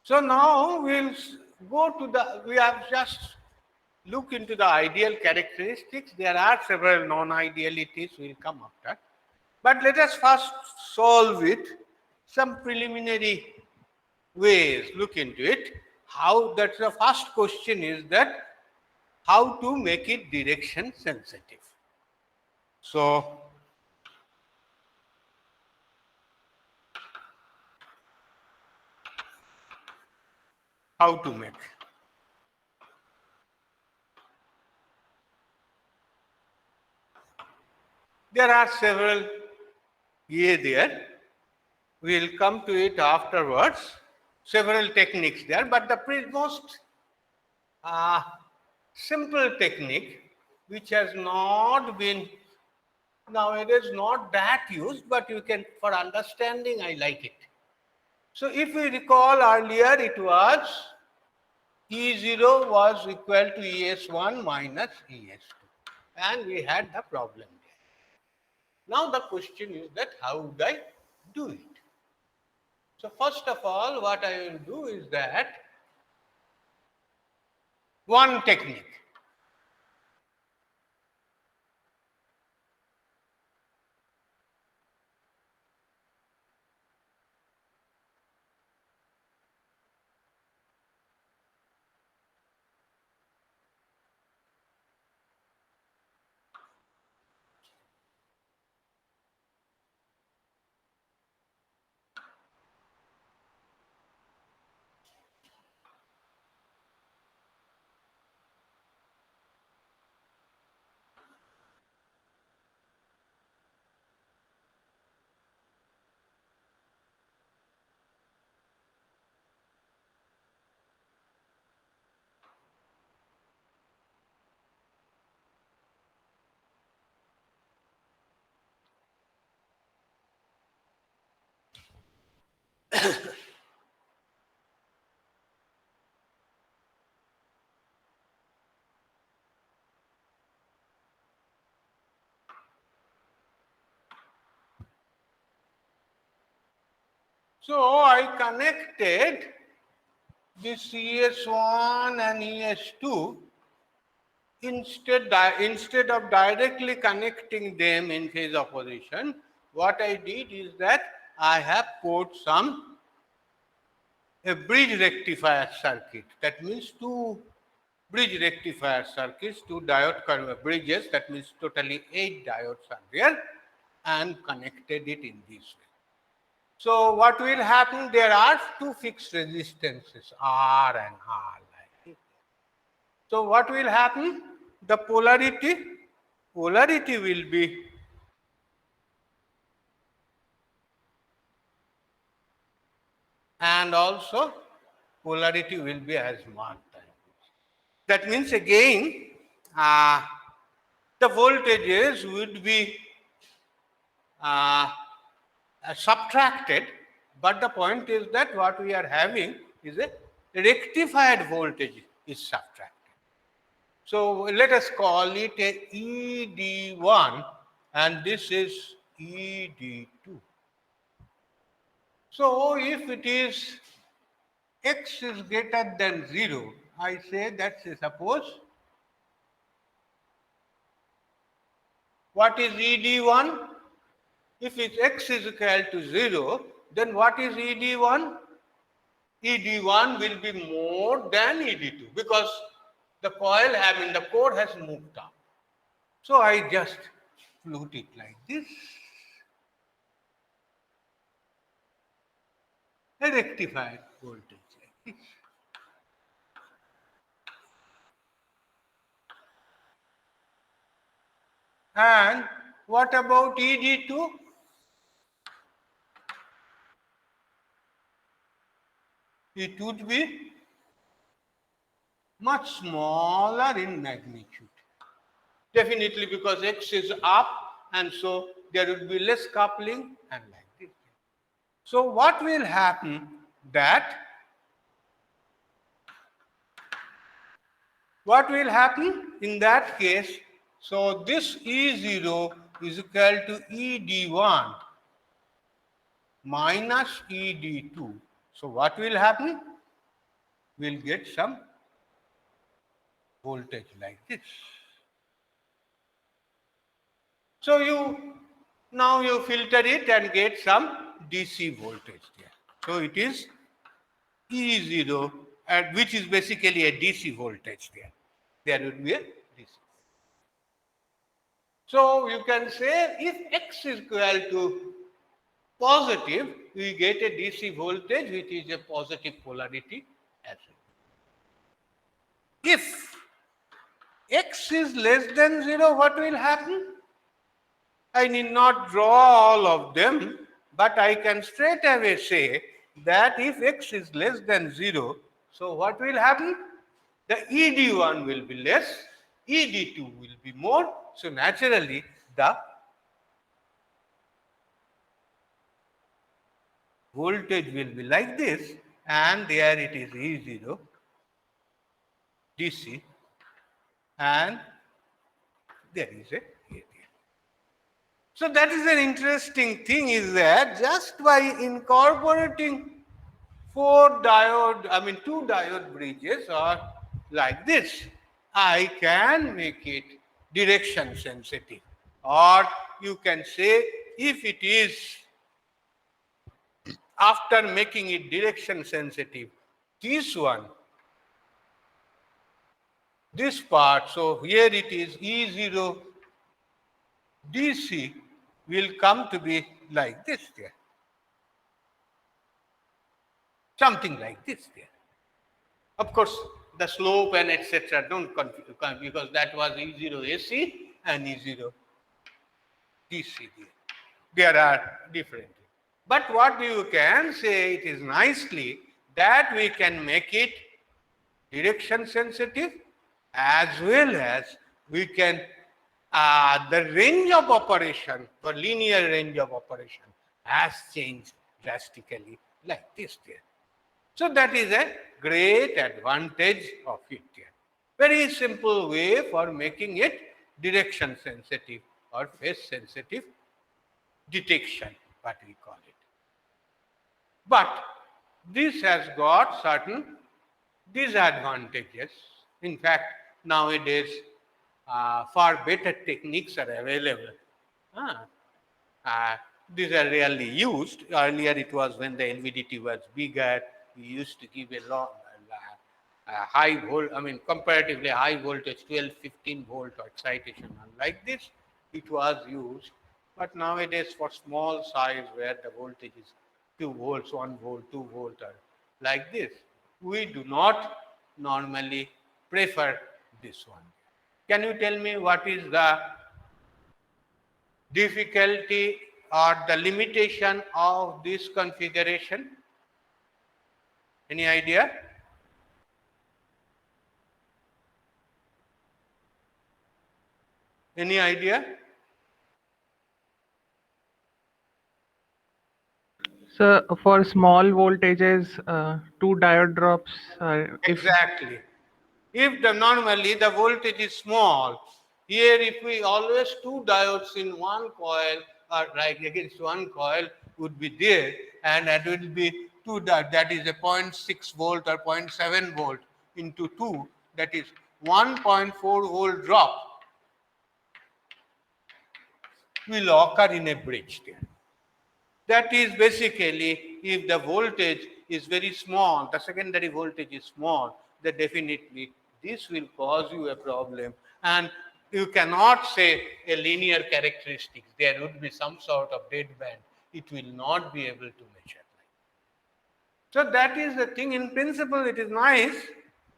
So now we have just look into the ideal characteristics. There are several non-idealities, we'll come after. But let us first solve it, some preliminary ways, look into it. That's the first question is that how to make it direction sensitive. So, how to make? There are several there. We will come to it afterwards. Several techniques there, but the most simple technique, which has not been nowadays not that used, but you can, for understanding, I like it. So if we recall earlier, it was E0 was equal to ES1 minus ES2, and we had the problem there. Now the question is that how would I do it? So first of all, what I will do is that one technique. So I connected this ES1 and ES2. Instead of directly connecting them in phase opposition, what I did is that I have put a bridge rectifier circuit. That means two bridge rectifier circuits, two diode bridges, that means totally 8 diodes are there, and connected it in this way. So what will happen? There are two fixed resistances, R and R. So what will happen? The polarity will be and also polarity will be as marked. That means again the voltages would be subtracted, but the point is that what we are having is a rectified voltage is subtracted. So let us call it a ED1 and this is ED2. So if it is x is greater than 0, I say that suppose what is ED1? If it's x is equal to 0, then what is ED1? ED1 will be more than ED2 because the coil the core has moved up. So I just flute it like this. A rectified voltage like this. And what about ED2? It would be much smaller in magnitude. Definitely because x is up and so there would be less coupling and like this. So what will happen in that case? So this E0 is equal to ED1 minus ED2. So what will happen? will get some voltage like this. So now you filter it and get some DC voltage there. So it is E0, which is basically a DC voltage there. There would be a DC. So you can say if X is equal to positive, we get a DC voltage which is a positive polarity as well. If X is less than 0, what will happen? I need not draw all of them, but I can straight away say that if X is less than 0, so what will happen? The ED1 will be less, ED2 will be more, so naturally the voltage will be like this, and there it is E0 DC, and there is a AD. So that is an interesting thing, is that just by incorporating two diode bridges or like this, I can make it direction sensitive. Or you can say, if it is after making it direction sensitive, this one, this part, so here it is E0 DC will come to be like this there. Something like this there. Of course, the slope and etc. don't confuse, because that was E0 AC and E0 DC there. There are different. But what you can say, it is nicely that we can make it direction sensitive, as well as we can the range of operation, the linear range of operation has changed drastically like this there. So that is a great advantage of it here. Very simple way for making it direction sensitive or phase sensitive detection, what we call it. But this has got certain disadvantages. In fact, nowadays far better techniques are available. These are rarely used. Earlier it was when the LVDT was bigger, we used to give a long, high volt, comparatively high voltage, 12, 15 volt excitation. Like this, it was used. But nowadays for small size where the voltage is 2 volts, 1 volt, 2 volt, or like this, we do not normally prefer this one. Can you tell me what is the difficulty or the limitation of this configuration? Any idea? Any idea? So for small voltages, two diode drops. Exactly. If normally the voltage is small, here if we always two diodes in one coil or like against one coil would be there, and that will be two diodes, that is a 0.6 volt or 0.7 volt into 2, that is 1.4 volt drop will occur in a bridge there. That is basically, if the voltage is very small, the secondary voltage is small, then definitely this will cause you a problem. And you cannot say a linear characteristics. There would be some sort of dead band. It will not be able to measure. So that is the thing. In principle, it is nice,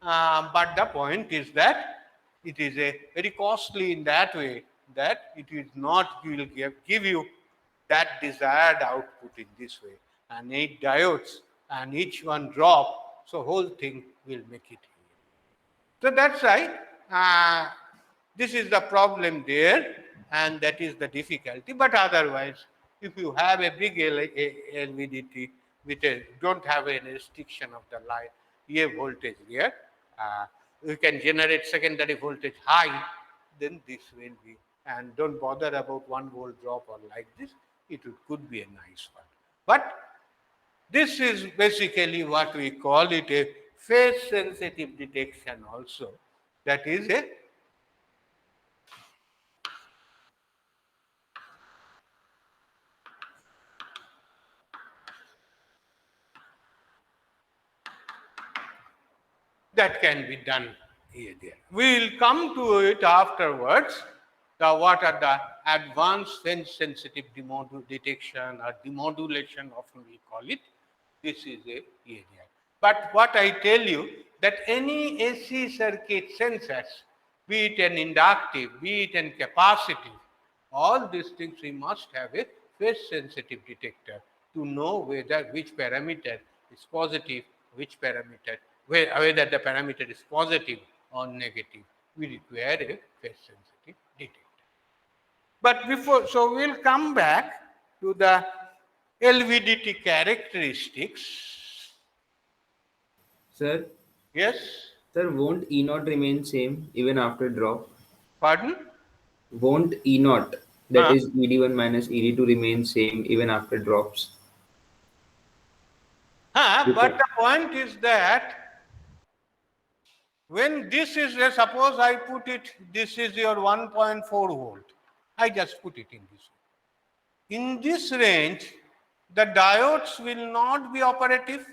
but the point is that it is a very costly in that way that it is not will give you that desired output in this way. And 8 diodes and each one drop, so whole thing will make it. So that's right. This is the problem there, and that is the difficulty. But otherwise, if you have a big LVDT with a don't have any restriction of the light, voltage here, you can generate secondary voltage high, then this will be, and don't bother about 1 volt drop or like this. It could be a nice one. But this is basically what we call it a phase sensitive detection also. That is a that can be done here there. We will come to it afterwards. What are the advanced phase sensitive detection or demodulation, often we call it. This is a area. But what I tell you, that any AC circuit sensors, be it an inductive, be it an capacitive, all these things we must have a phase sensitive detector to know whether which parameter is positive, which parameter, whether the parameter is positive or negative. We require a phase sensitive detector. But before, so we'll come back to the LVDT characteristics. Sir, Yes, sir, won't E naught remain same even after drop? pardon? Won't E naught, that Huh? is ED1 minus ED2, remain same even after drops? Huh? But Because, the point is that when this is, suppose I put it, this is your 1.4 volt. I just put it in this. In this range, the diodes will not be operative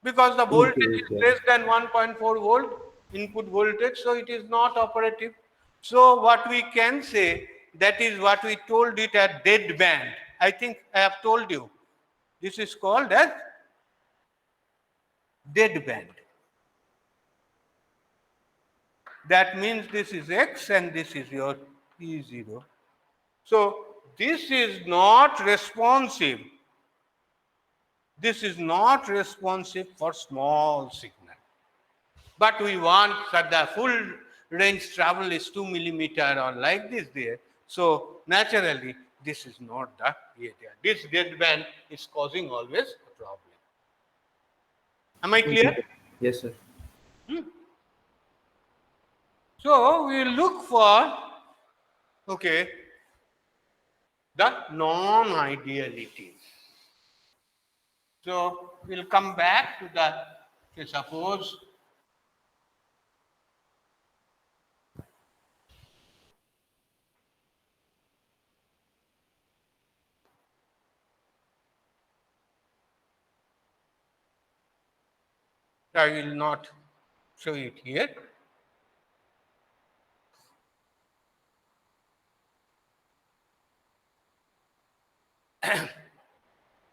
because the voltage okay, is okay. less than 1.4 volt input voltage, so it is not operative. So what we can say, that is what we told it at dead band. I think I have told you. This is called as dead band. That means this is X and this is your E0. So this is not responsive. This is not responsive for small signal. But we want that the full range travel is 2 millimeter or like this there. So naturally, this is not the area. This dead band is causing always a problem. Am I Okay, clear? sir. Yes, sir. So we look for, okay, the non-idealities. So we'll come back to the, okay, suppose I will not show it here.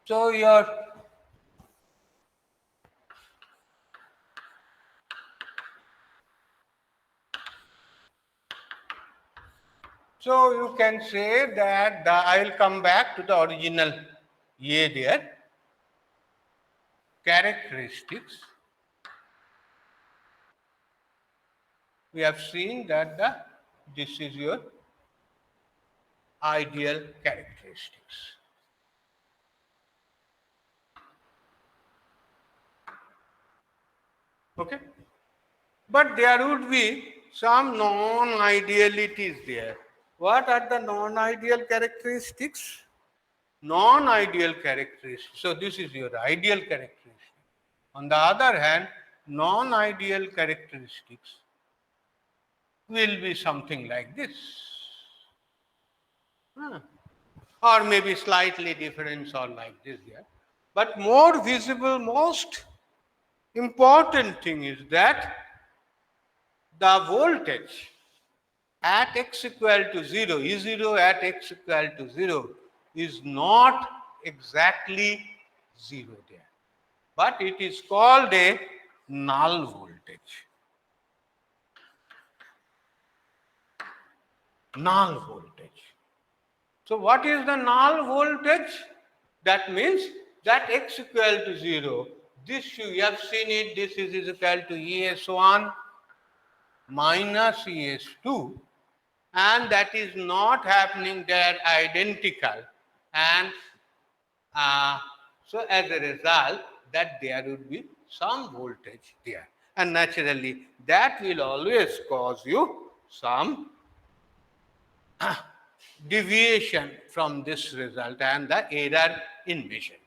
So your so you can say that I will come back to the original A there. Characteristics. We have seen that this is your ideal characteristics. Okay? But there would be some non-idealities there. What are the non-ideal characteristics? Non-ideal characteristics. So this is your ideal characteristic. On the other hand, non-ideal characteristics will be something like this. Or maybe slightly different or like this here. But more visible, most important thing is that the voltage at x equal to 0, E0 at x equal to 0 is not exactly 0 there. But it is called a null voltage. Null voltage. So what is the null voltage? That means that x equal to 0, this you have seen it, this is equal to ES1 minus ES2, and that is not happening there identical, and so as a result that there would be some voltage there, and naturally that will always cause you some deviation from this result and the error in measurement.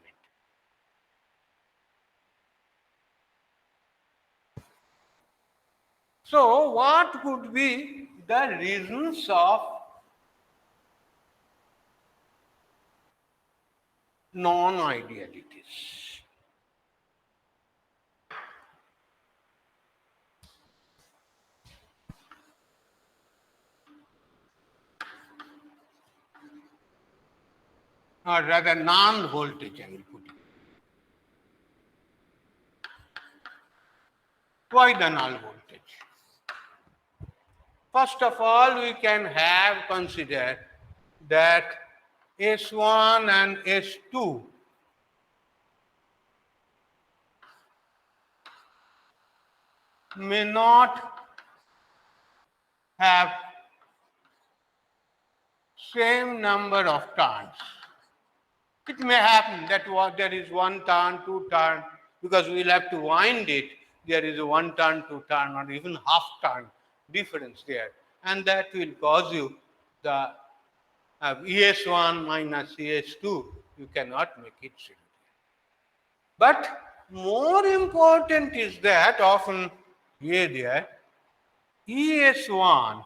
So, what could be the reasons of non-idealities? Or rather, non-voltage, I will put it. Why the null voltage? First of all, we can have considered that S1 and S2 may not have same number of turns. It may happen that there is one turn, two turn, because we will have to wind it. There is a one turn, two turn, or even half turn difference there, and that will cause you the ES1 minus ES2. You cannot make it zero. But more important is that often here there ES1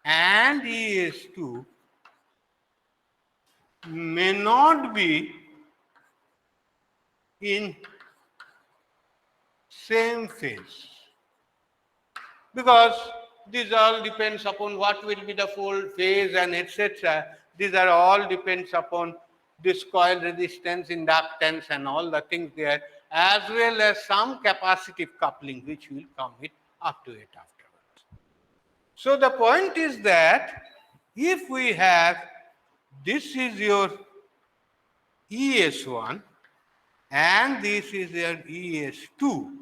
and ES2 may not be in same phase, because these all depends upon what will be the full phase and etc. These are all depends upon this coil resistance, inductance and all the things there, as well as some capacitive coupling which will come it up to it afterwards. So the point is that if we have, this is your ES1 and this is your ES2.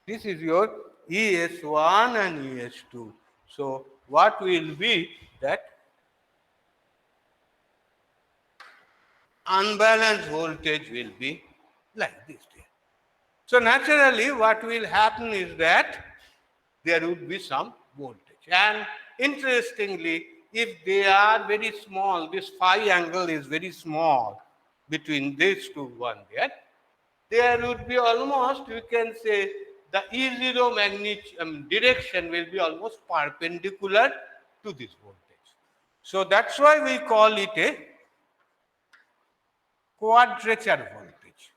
This is your ES1 and ES2. So what will be that unbalanced voltage will be like this there. So naturally what will happen is that there would be some voltage. And interestingly, if they are very small, this phi angle is very small between these two one there would be almost, we can say, the E0 direction will be almost perpendicular to this voltage. So that's why we call it a quadrature voltage.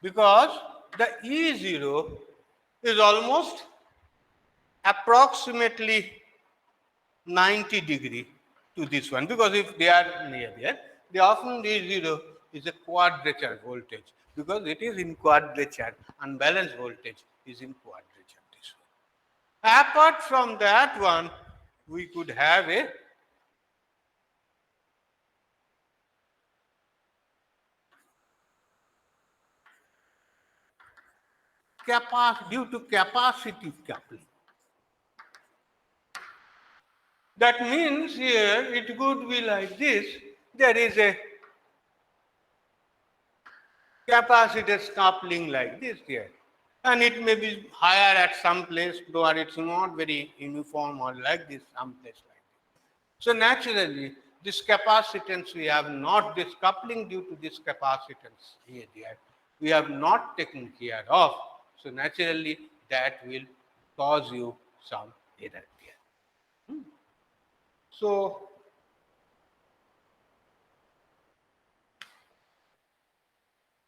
Because the E0 is almost approximately 90 degree to this one, because if they are near there, they often E0 is a quadrature voltage, because it is in quadrature, unbalanced voltage is in quadrature, this one. Apart from that one, we could have a due to capacitive coupling. That means here it could be like this. There is a capacitors coupling like this here. And it may be higher at some place, though it's not very uniform or like this, some place like this. So naturally, this capacitance, we have not, this coupling due to this capacitance here, there, we have not taken care of. So naturally, that will cause you some error here. So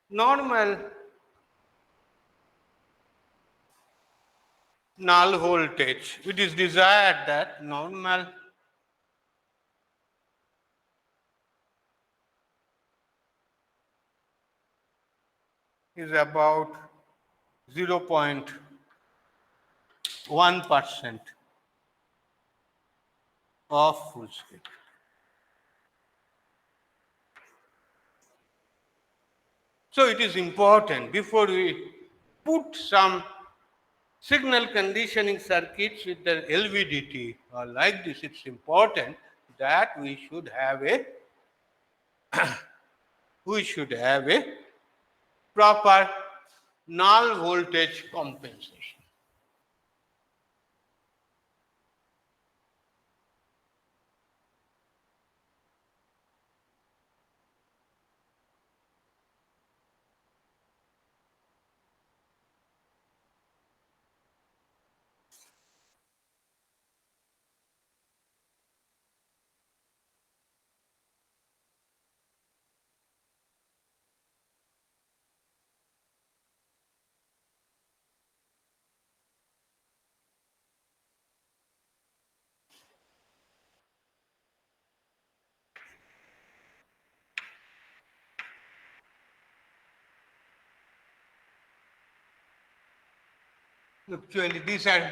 normal null voltage, it is desired that normal is about 0.1% of full scale. So it is important before we put some signal conditioning circuits with the LVDT or like this, it's important that we should have a proper null voltage compensation. Actually, these are,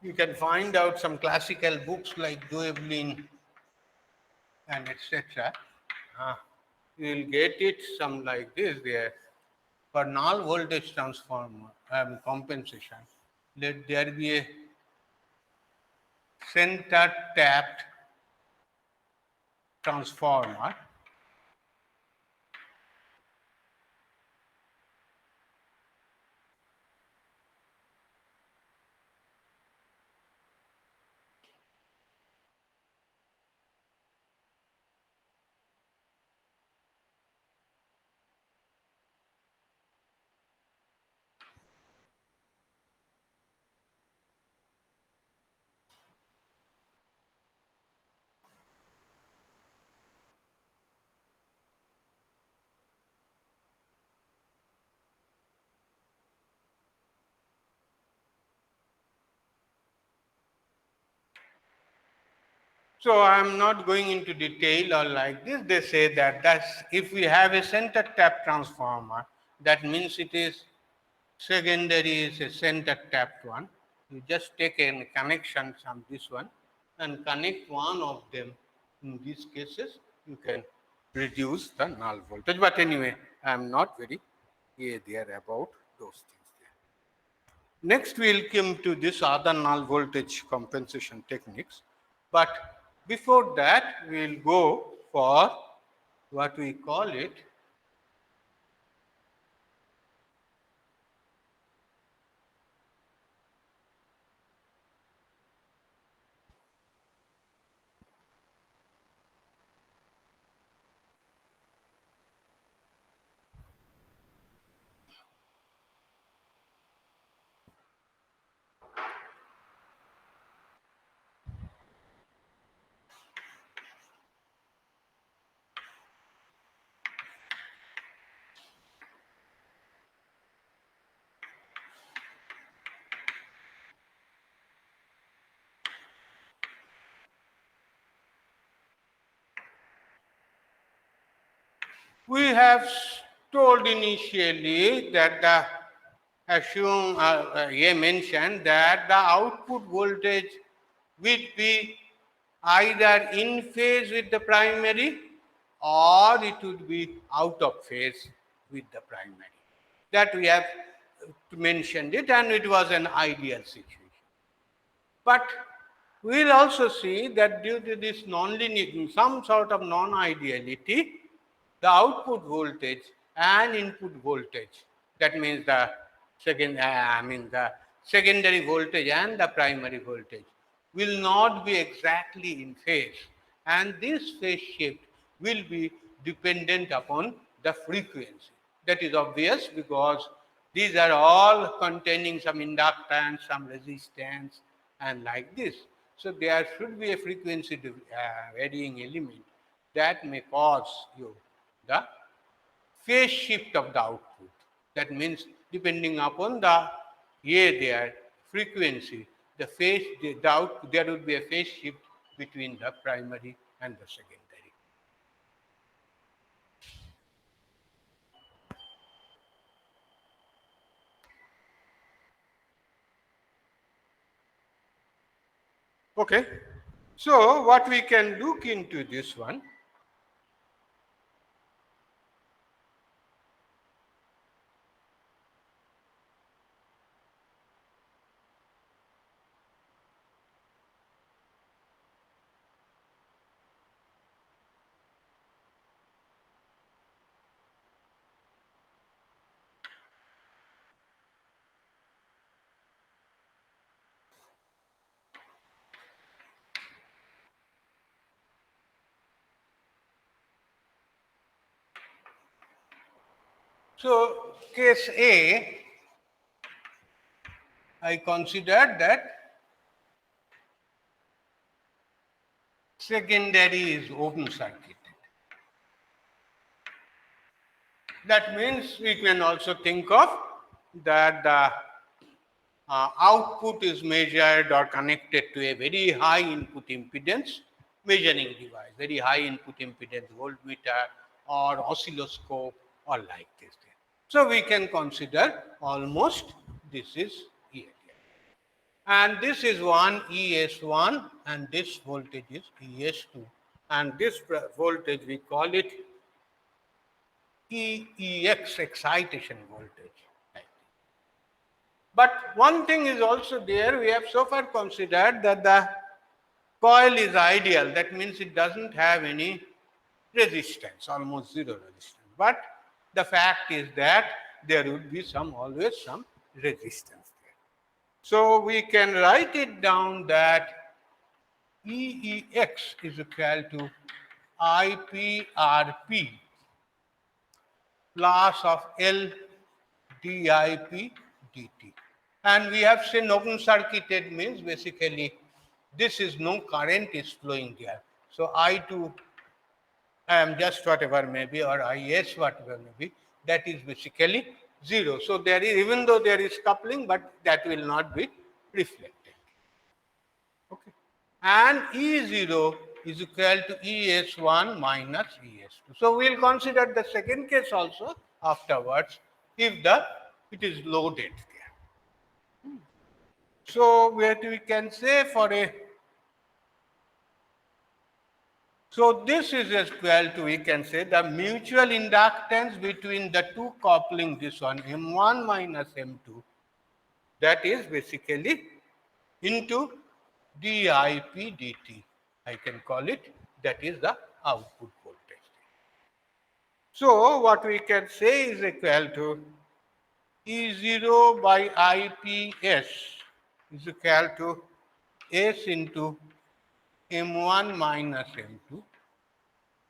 you can find out some classical books like Dueblin and etc. You will get it some like this there. For null voltage transformer compensation, let there be a center tapped transformer. So I am not going into detail or like this. They say that that's if we have a center tap transformer, that means it is secondary is a center tapped one. You just take a connection from this one and connect one of them. In these cases, you can reduce the null voltage. But anyway, I am not very there about those things there. Next, we'll come to this other null voltage compensation techniques. But before that, we'll go for what we call it we have told initially that the assume A mentioned that the output voltage will be either in phase with the primary or it would be out of phase with the primary. That we have mentioned it, and it was an ideal situation. But we'll also see that due to this nonlinear, some sort of non-ideality, the output voltage and input voltage, that means the the secondary voltage and the primary voltage, will not be exactly in phase. And this phase shift will be dependent upon the frequency. That is obvious because these are all containing some inductance, some resistance, and like this. So there should be a frequency varying element that may cause you the phase shift of the output. That means depending upon the their frequency, the phase the out, there would be a phase shift between the primary and the secondary. Okay. So what we can look into this one. So case A, I consider that secondary is open circuit. That means we can also think of that the output is measured or connected to a very high input impedance measuring device, very high input impedance voltmeter or oscilloscope or like this. So we can consider almost this is here. And this is one ES1 and this voltage is ES2. And this voltage we call it EEX, excitation voltage. But one thing is also there, we have so far considered that the coil is ideal. That means it doesn't have any resistance, almost zero resistance. But the fact is that there would be always some resistance there. So we can write it down that EEX is equal to IPRP plus of L DIP dt. And we have seen open circuited means basically this is no current is flowing there. So I2 just whatever may be, or IS whatever may be, that is basically 0. So there is, even though there is coupling, but that will not be reflected. Okay. And E0 is equal to ES1 minus ES2. So we will consider the second case also afterwards if it is loaded there. So we can say for a, so this is equal to, we can say the mutual inductance between the two coupling, this one M1 minus M2, that is basically into DIP dt. I can call it, that is the output voltage. So what we can say is equal to E0 by IPS is equal to S into M1 minus M2.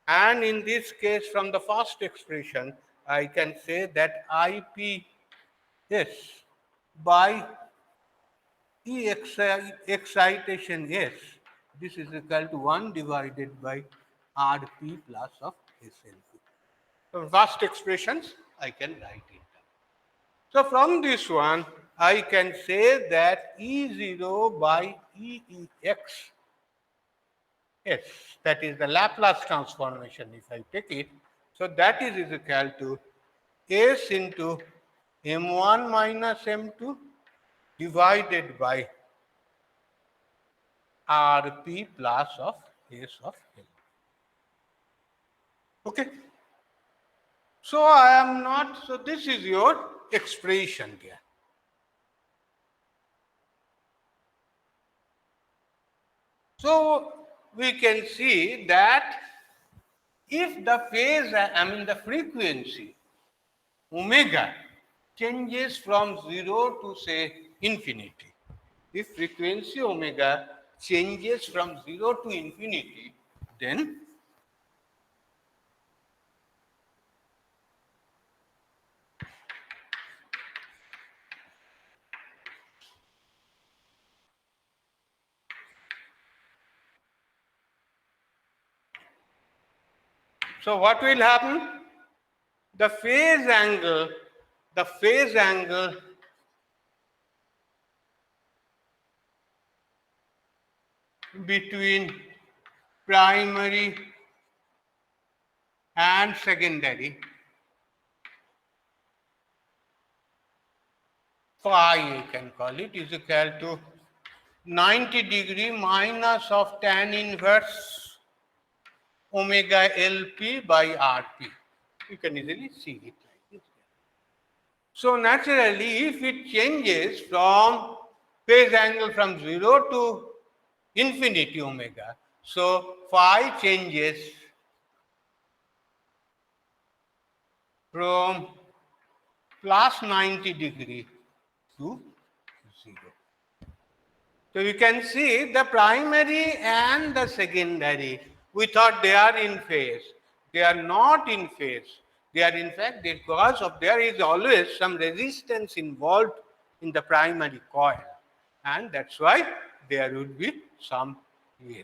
And in this case, from the first expression, I can say that IPS by E excitation S, this is equal to 1 divided by RP plus of SLP. So first expressions, I can write it down. So from this one, I can say that E0 by EEX S, that is the Laplace transformation if I take it. So that is equal to S into M1 minus M2 divided by RP plus of S of L. Okay. So I am not, so this is your expression here. So we can see that if the phase, the frequency omega changes from 0 to say infinity, if frequency omega changes from 0 to infinity, then so what will happen? The phase angle between primary and secondary phi, you can call it, is equal to 90 degree minus of tan inverse omega LP by RP. You can easily see it like this. So naturally, if it changes from phase angle from 0 to infinity omega, so phi changes from plus 90 degree to 0. So you can see the primary and the secondary, we thought they are in phase. They are not in phase. They are in fact, because of there is always some resistance involved in the primary coil. And that's why there would be some there.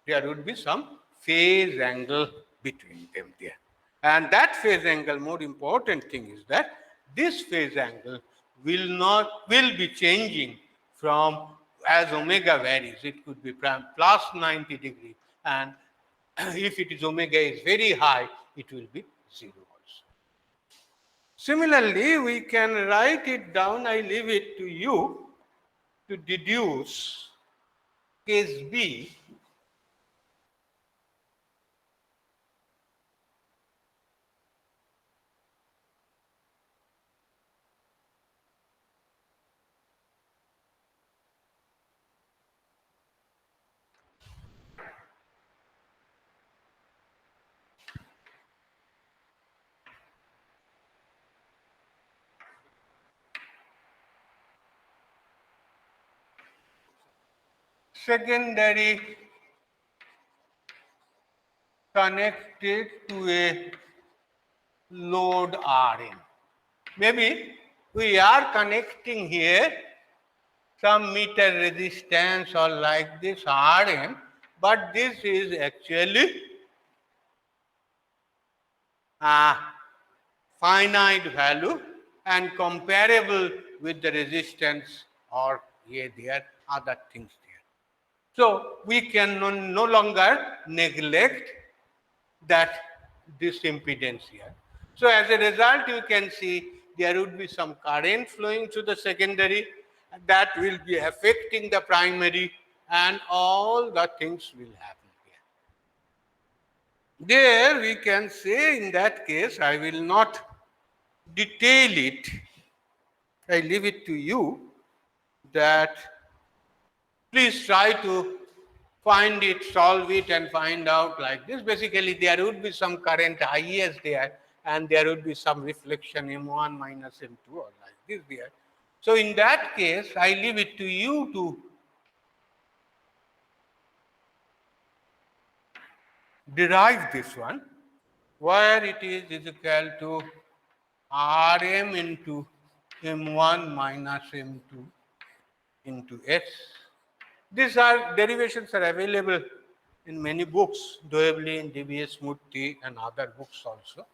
There would be some phase angle between them there. And that phase angle, more important thing is that this phase angle will be changing from as omega varies. It could be plus 90 degree, and if it is omega is very high, it will be 0 also. Similarly, we can write it down. I leave it to you to deduce case B, secondary connected to a load Rm. Maybe we are connecting here some meter resistance or like this Rm, but this is actually a finite value and comparable with the resistance or there other things there. So we can no longer neglect that this impedance here. So as a result, you can see there would be some current flowing through the secondary that will be affecting the primary, and all the things will happen here. There we can say, in that case, I will not detail it. I leave it to you that please try to find it, solve it, and find out like this. Basically, there would be some current IS there, and there would be some reflection M1 minus M2 or like this there. So in that case, I leave it to you to derive this one, where it is equal to Rm into M1 minus M2 into S. These derivations are available in many books, Doebele, DBS Murthy, and other books also.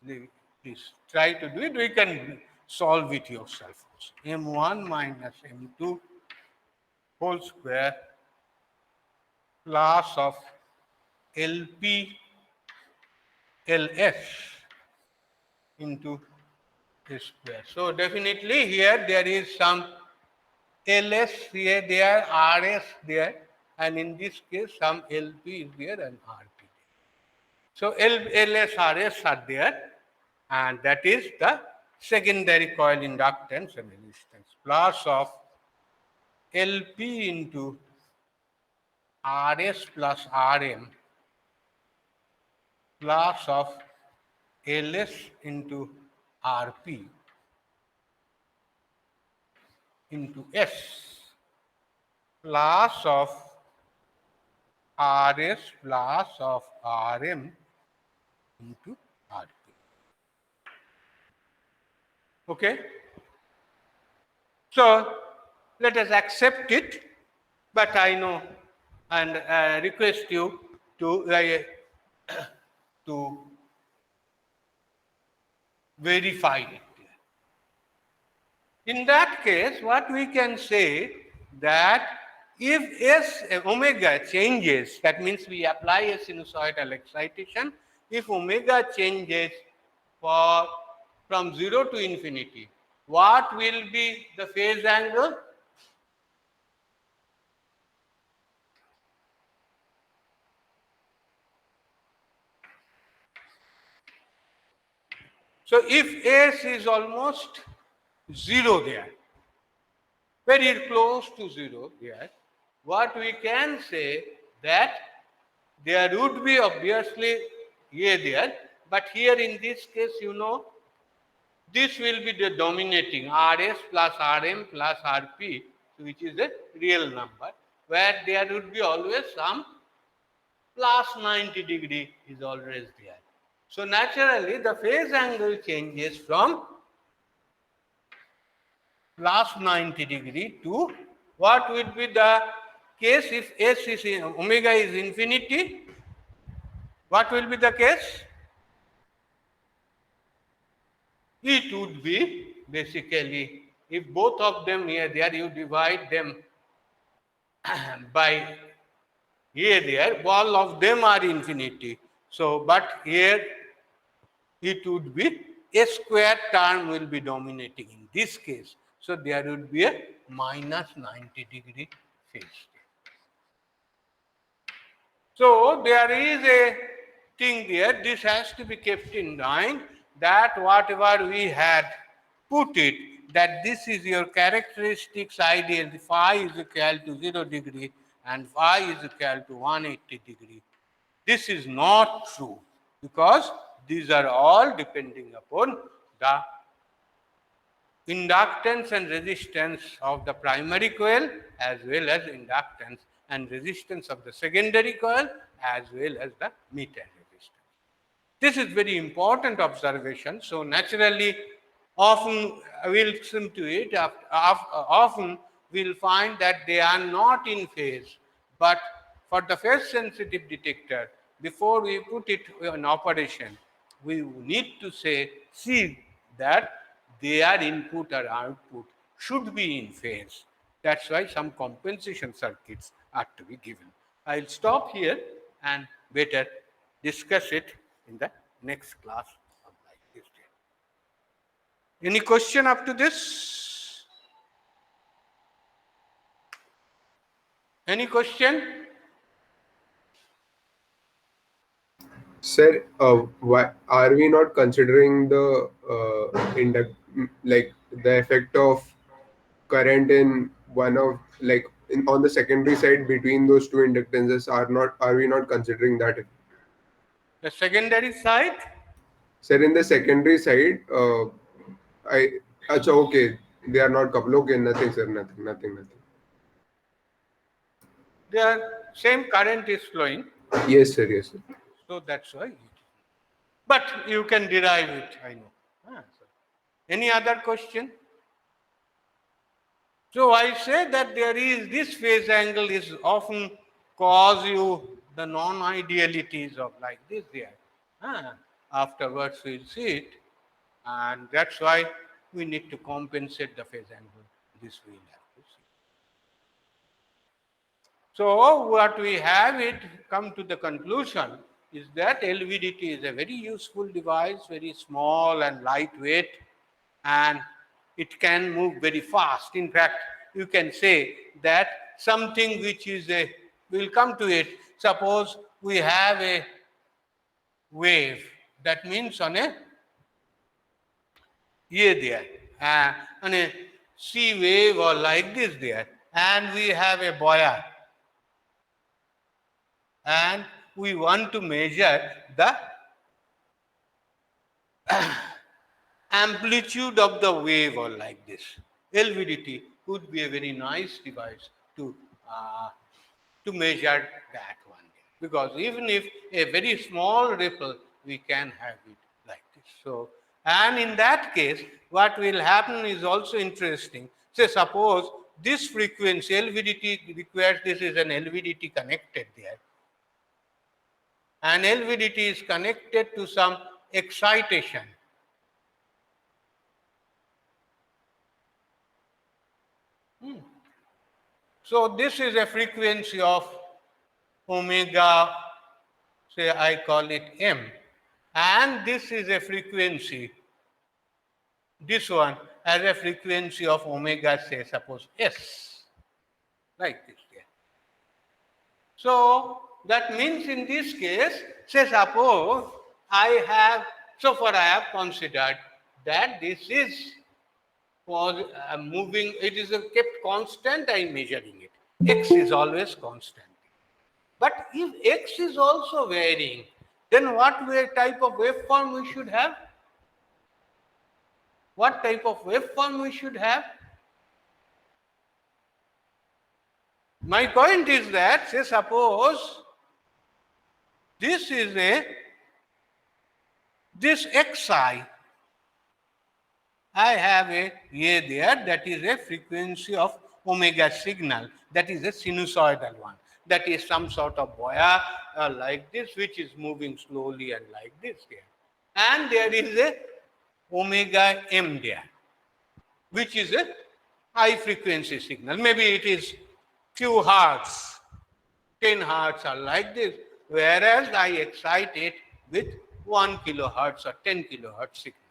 Please try to do it. We can solve it yourself also. M1 minus M2 whole square plus of LP LS into a square. So definitely here there is some LS here, there, RS there, and in this case some LP is there and RP there. So LS, RS are there, and that is the secondary coil inductance and resistance plus of LP into RS plus RM plus of LS into RP into S plus of RS plus of RM into RP. Okay? So let us accept it, but I know and request you to to verify it. In that case, what we can say that if S omega changes, that means we apply a sinusoidal excitation. If omega changes from 0 to infinity, what will be the phase angle? So if S is almost 0 there, very close to 0 there, what we can say that there would be obviously A there, but here in this case, this will be the dominating RS plus RM plus RP, which is a real number, where there would be always some plus 90 degree is always there. So naturally, the phase angle changes from plus 90 degree to what would be the case if S is omega is infinity? What will be the case? It would be basically, if both of them here there, you divide them by here there, all of them are infinity. So, but here it would be a square term will be dominating in this case. So there would be a minus 90-degree phase shift. So there is a thing there. This has to be kept in mind that whatever we had put it, that this is your characteristics ideal, phi is equal to 0 degree and phi is equal to 180 degree. This is not true because these are all depending upon the inductance and resistance of the primary coil as well as inductance and resistance of the secondary coil as well as the meter resistance. This is very important observation. So naturally, often we'll listen to it. Often we'll find that they are not in phase. But for the phase sensitive detector, before we put it in operation, we need to see that their input or output should be in phase. That's why some compensation circuits are to be given. I'll stop here and better discuss it in the next class of like this. Any question up to this? Any question? Sir, why are we not considering the like the effect of current in one of like on the secondary side between those two inductances? Are we not considering that? The secondary side? Sir, in the secondary side, I acha, okay, they are not coupled. Okay, nothing, sir, nothing. The same current is flowing. Yes, sir, yes, sir. So that's why. But you can derive it, I know. So any other question? So I say that there is this phase angle is often cause you the non-idealities of like this there. Afterwards we'll see it, and that's why we need to compensate the phase angle. This we'll have to see. So what we have it come to the conclusion is that LVDT is a very useful device, very small and lightweight, and it can move very fast. In fact, you can say that something which is we'll come to it. Suppose we have a wave, that means on a there, on a C wave or like this there, and we have a buoy, and we want to measure the amplitude of the wave or like this. LVDT could be a very nice device to measure that one. Because even if a very small ripple, we can have it like this. So, and in that case, what will happen is also interesting. Say, suppose this frequency, LVDT requires, this is an LVDT connected there. And LVDT is connected to some excitation. So this is a frequency of omega, say I call it M, and this is a frequency, this one has a frequency of omega, say suppose S, like this here. So that means in this case, say suppose I have, so far I have considered that this is moving, it is kept constant, I am measuring it. X is always constant. But if X is also varying, then what type of waveform we should have? What type of waveform we should have? My point is that, say suppose this is this Xi, I have a there, that is a frequency of omega signal, that is a sinusoidal one. That is some sort of buoy like this, which is moving slowly and like this here. And there is a omega M there, which is a high frequency signal. Maybe it is few hertz, 10 hertz or like this, whereas I excite it with 1 kilohertz or 10 kilohertz signal.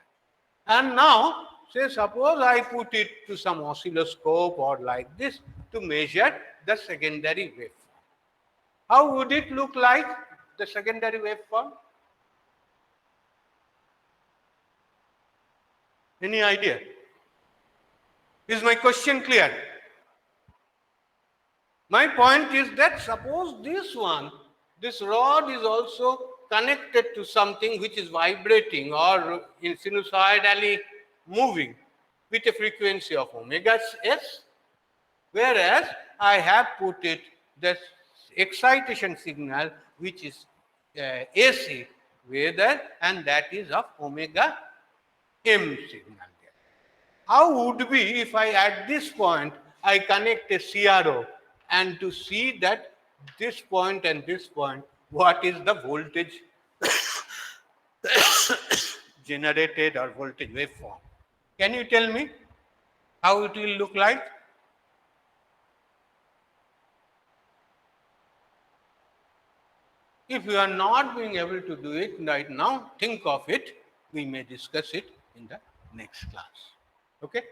And now say suppose I put it to some oscilloscope or like this to measure the secondary waveform. How would it look like, the secondary waveform? Any idea? Is my question clear? My point is that suppose this rod is also connected to something which is vibrating or in sinusoidally moving with a frequency of omega s, whereas I have put it the excitation signal which is AC whether, and that is of omega m signal there. How would be if I at this point I connect a CRO and to see that this point and this point, what is the voltage generated or voltage waveform? Can you tell me how it will look like? If you are not being able to do it right now, think of it. We may discuss it in the next class. Okay?